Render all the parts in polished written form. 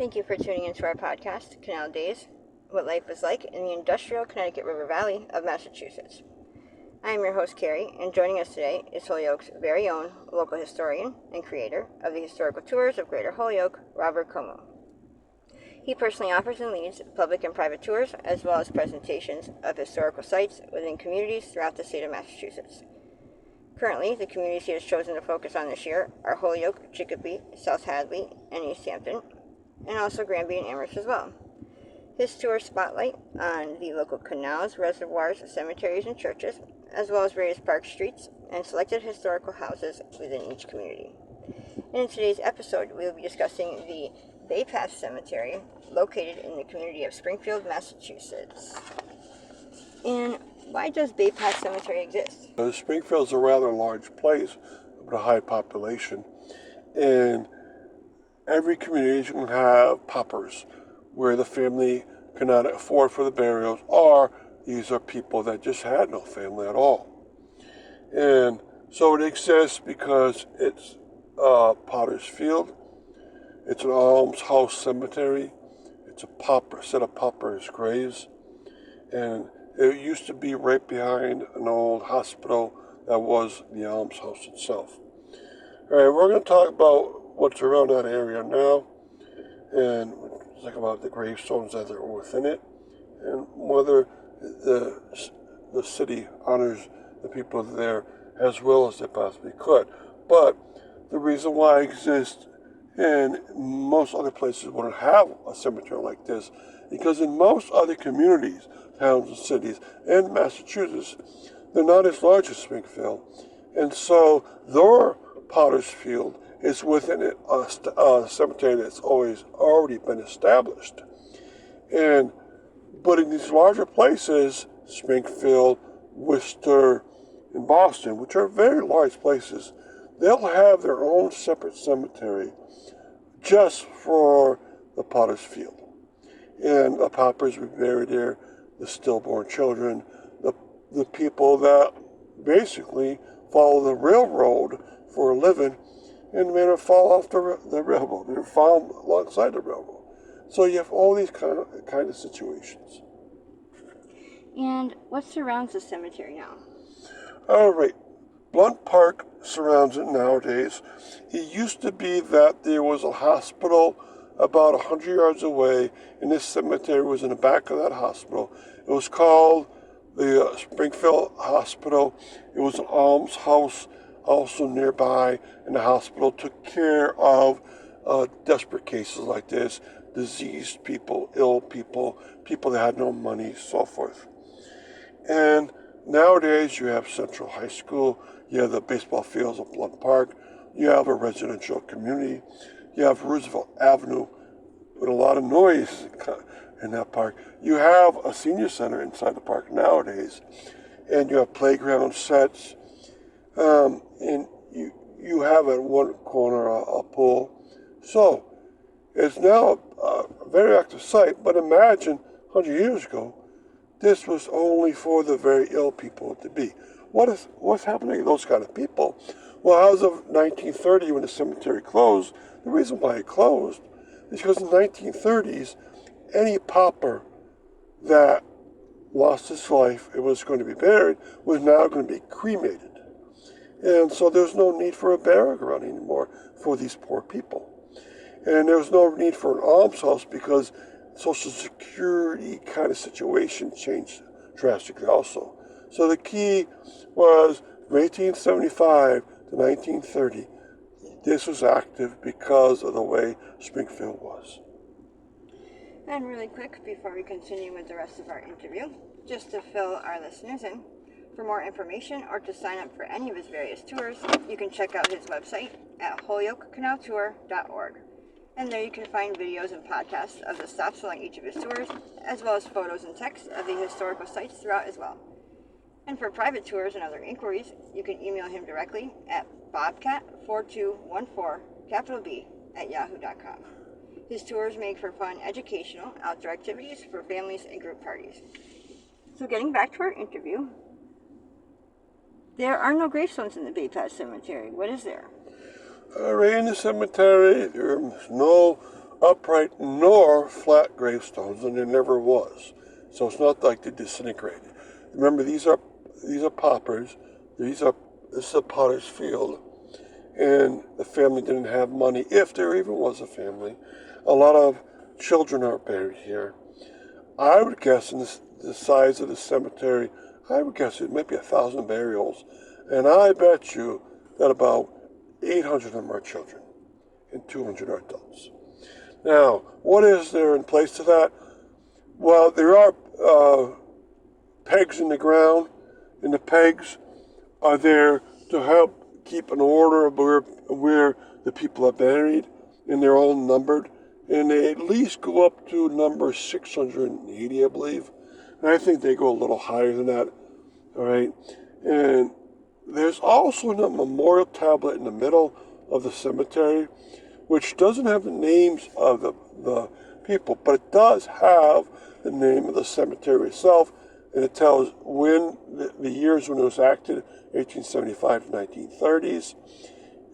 Thank you for tuning into our podcast, Canal Days, What Life is Like in the Industrial Connecticut River Valley of Massachusetts. I am your host, Carrie, and joining us today is Holyoke's very own local historian and creator of the historical tours of Greater Holyoke, Robert Como. He personally offers and leads public and private tours, as well as presentations of historical sites within communities throughout the state of Massachusetts. Currently, the communities he has chosen to focus on this year are Holyoke, Chicopee, South Hadley, and East Hampton, and also Granby and Amherst as well. His tours spotlight on the local canals, reservoirs, cemeteries, and churches, as well as various park streets and selected historical houses within each community. And in today's episode, we will be discussing the Bay Path Cemetery, located in the community of Springfield, Massachusetts. And why does Bay Path Cemetery exist? Springfield is a rather large place with a high population, and every community can have paupers where the family cannot afford for the burials, or these are people that just had no family at all. And so it exists because it's Potter's Field, it's an almshouse cemetery, it's a set of paupers' graves, and it used to be right behind an old hospital that was the almshouse itself. All right, we're going to talk about what's around that area now, and talk about the gravestones that are within it, and whether the city honors the people there as well as they possibly could. But the reason why it exists and most other places wouldn't have a cemetery like this, because in most other communities, towns and cities in Massachusetts, they're not as large as Springfield, and so their Potter's Field is within a cemetery that's already been established. But in these larger places, Springfield, Worcester, and Boston, which are very large places, they'll have their own separate cemetery just for the Potter's Field. And the paupers will be buried there, the stillborn children, the people that basically follow the railroad for a living, and may fall off the railroad. They're found alongside the railroad. So you have all these kind of situations. And what surrounds the cemetery now? All right. Blunt Park surrounds it nowadays. It used to be that there was a hospital about 100 yards away, and this cemetery was in the back of that hospital. It was called the Springfield Hospital. It was an almshouse also nearby, and the hospital took care of desperate cases like this, diseased people, ill people, people that had no money, so forth. And nowadays you have Central High School, you have the baseball fields of Blunt Park, you have a residential community, you have Roosevelt Avenue with a lot of noise in that park. You have a senior center inside the park nowadays, and you have playground sets, and you have at one corner a pool. So it's now a very active site, but imagine 100 years ago, this was only for the very ill people to be. What's happening to those kind of people? Well, as of 1930, when the cemetery closed, the reason why it closed is because in the 1930s, any pauper that lost his life and was going to be buried was now going to be cremated. And so there's no need for a burial ground anymore for these poor people. And there's no need for an almshouse because Social Security kind of situation changed drastically also. So the key was from 1875 to 1930, this was active because of the way Springfield was. And really quick, before we continue with the rest of our interview, just to fill our listeners in, for more information or to sign up for any of his various tours, you can check out his website at holyokecanaltour.org. And there you can find videos and podcasts of the stops along each of his tours, as well as photos and text of the historical sites throughout as well. And for private tours and other inquiries, you can email him directly at bobcat4214, His tours make for fun, educational, outdoor activities for families and group parties. So getting back to our interview, there are no gravestones in the Bay Path Cemetery. What is there? Right in the cemetery, there's no upright nor flat gravestones, and there never was. So it's not like they disintegrated. Remember, these are paupers. This is a potter's field, and the family didn't have money, if there even was a family. A lot of children are buried here. I would guess in the size of the cemetery, I would guess it might be 1,000 burials, and I bet you that about 800 of them are children and 200 are adults. Now, what is there in place to that? Well, there are pegs in the ground, and the pegs are there to help keep an order of where the people are buried, and they're all numbered, and they at least go up to number 680, I believe, and I think they go a little higher than that, all right? And there's also a memorial tablet in the middle of the cemetery, which doesn't have the names of the people, but it does have the name of the cemetery itself, and it tells when the years when it was acted, 1875 to 1930s,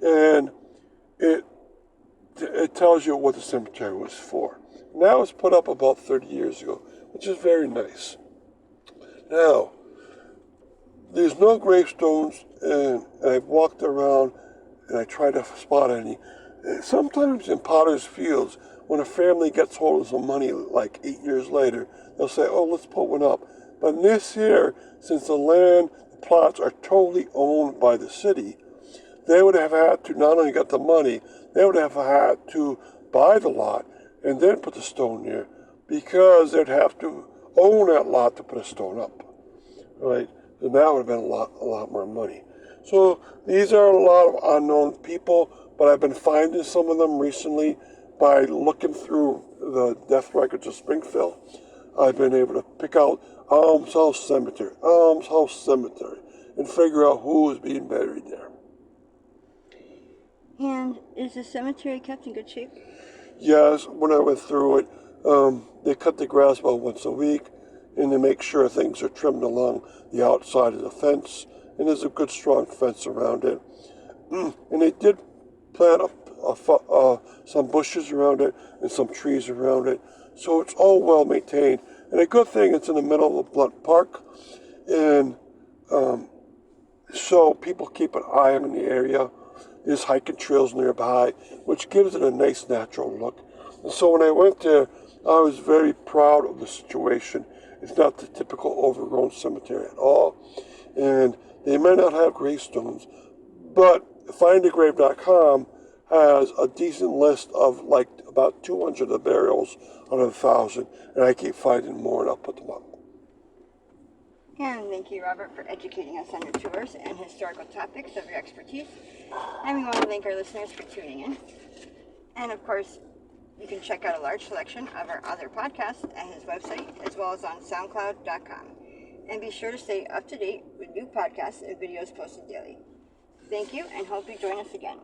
and it tells you what the cemetery was for. And that was put up about 30 years ago, which is very nice. Now, there's no gravestones, and I've walked around and I try to spot any. Sometimes in potter's fields, when a family gets hold of some money like 8 years later, they'll say, oh, let's put one up. But in this here, since the plots are totally owned by the city, they would have had to not only get the money, they would have had to buy the lot and then put the stone there, because they'd have to own that lot to put a stone up, right? And that would have been a lot more money. So these are a lot of unknown people, but I've been finding some of them recently by looking through the death records of Springfield. I've been able to pick out Almshouse Cemetery, and figure out who is being buried there. And is the cemetery kept in good shape? Yes, when I went through it, they cut the grass about once a week, and they make sure things are trimmed along the outside of the fence, and there's a good strong fence around it. And they did plant some bushes around it and some trees around it, so it's all well maintained. And a good thing, it's in the middle of Blunt Park, and so people keep an eye on the area. There's hiking trails nearby, which gives it a nice natural look. And so when I went there, I was very proud of the situation. It's not the typical overgrown cemetery at all. And they may not have gravestones, but findagrave.com has a decent list of like about 200 of the burials out of 1,000, and I keep finding more, and I'll put them up. And thank you, Robert, for educating us on your tours and historical topics of your expertise. And we want to thank our listeners for tuning in. And of course, you can check out a large selection of our other podcasts at his website, as well as on SoundCloud.com. And be sure to stay up to date with new podcasts and videos posted daily. Thank you, and hope you join us again.